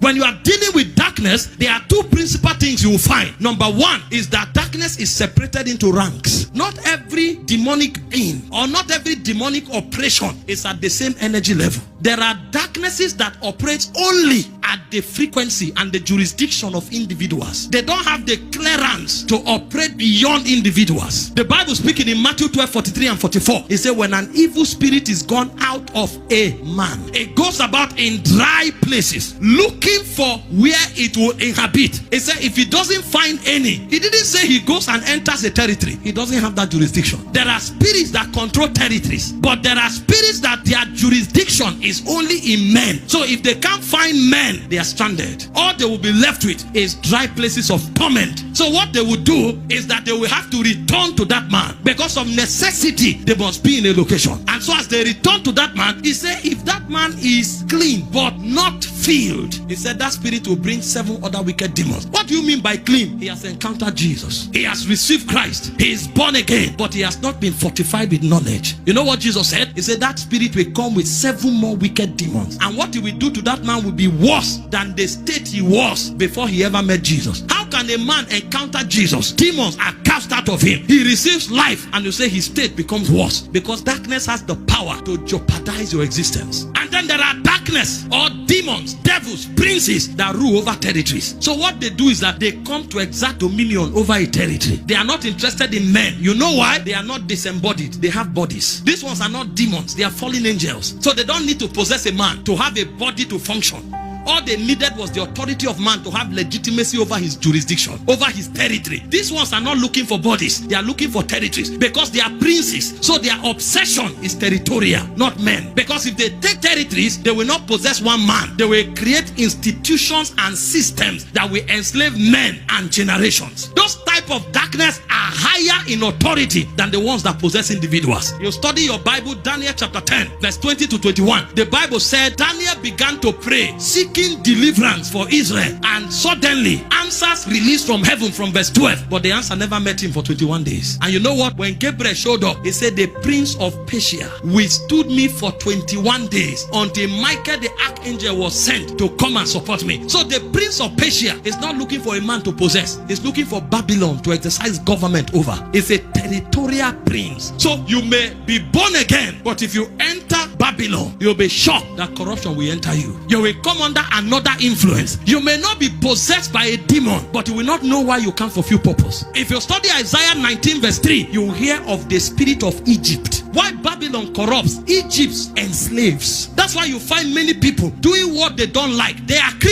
When you are dealing with darkness, there are two principal things you will find. Number one is that darkness is separated into ranks. Not every demonic being or not every demonic operation is at the same energy level. There are darknesses that operate only at the frequency and the jurisdiction of individuals. They don't have the clearance to operate beyond individuals. The Bible speaking in Matthew 12:43 and 44, it says when an evil spirit is gone out of a man, it goes about in dry places looking for where it will inhabit. It said if he doesn't find any, he didn't say he goes and enters a territory. He doesn't have that jurisdiction. There are spirits that control territories, but there are spirits that their jurisdiction is only in men. So if they can't find men, they are stranded. All they will be left with is dry places of torment. So what they will do is that they will have to return to that man. Because of necessity, they must be in a location. And so as they return to that man, he said if that man is clean but not filled, he said that spirit will bring 7 other wicked demons. What do you mean by clean? He has encountered Jesus. He has received Christ. He is born again, but he has not been fortified with knowledge. You know what Jesus said? He said that spirit will come with 7 more wicked demons. And what he will do to that man will be worse than the state he was before he ever met Jesus. How can a man encounter Jesus? Demons are cast out of him. He receives life, and you say his state becomes worse because darkness has the power to jeopardize your existence. And then there are darkness or demons, devils, princes that rule over territories. So what they do is that they come to exert dominion over a territory. They are not interested in men. You know why? They are not disembodied. They have bodies. These ones are not demons. They are fallen angels. So they don't need to possess a man to have a body to function. All they needed was the authority of man to have legitimacy over his jurisdiction, over his territory. These ones are not looking for bodies. They are looking for territories because they are princes. So their obsession is territorial, not men. Because if they take territories, they will not possess one man. They will create institutions and systems that will enslave men and generations. Those type of darkness are higher in authority than the ones that possess individuals. You study your Bible, Daniel chapter 10, verse 20 to 21. The Bible said Daniel began to pray, seeking deliverance for Israel, and suddenly answers released from heaven from verse 12, but the answer never met him for 21 days. And you know what? When Gabriel showed up, he said the prince of Persia withstood me for 21 days until Michael the archangel was sent to come and support me. So the prince of Persia is not looking for a man to possess. He's looking for Babylon to exercise government over. It's a territorial prince. So you may be born again, but if you enter Babylon, you'll be shocked that corruption will enter you. You will come under another influence. You may not be possessed by a demon, but you will not know why you can't fulfill purpose. If you study Isaiah 19 verse 3, you will hear of the spirit of Egypt. Why Babylon corrupts, Egypt enslaves. That's why you find many people doing what they don't like. They are Christians.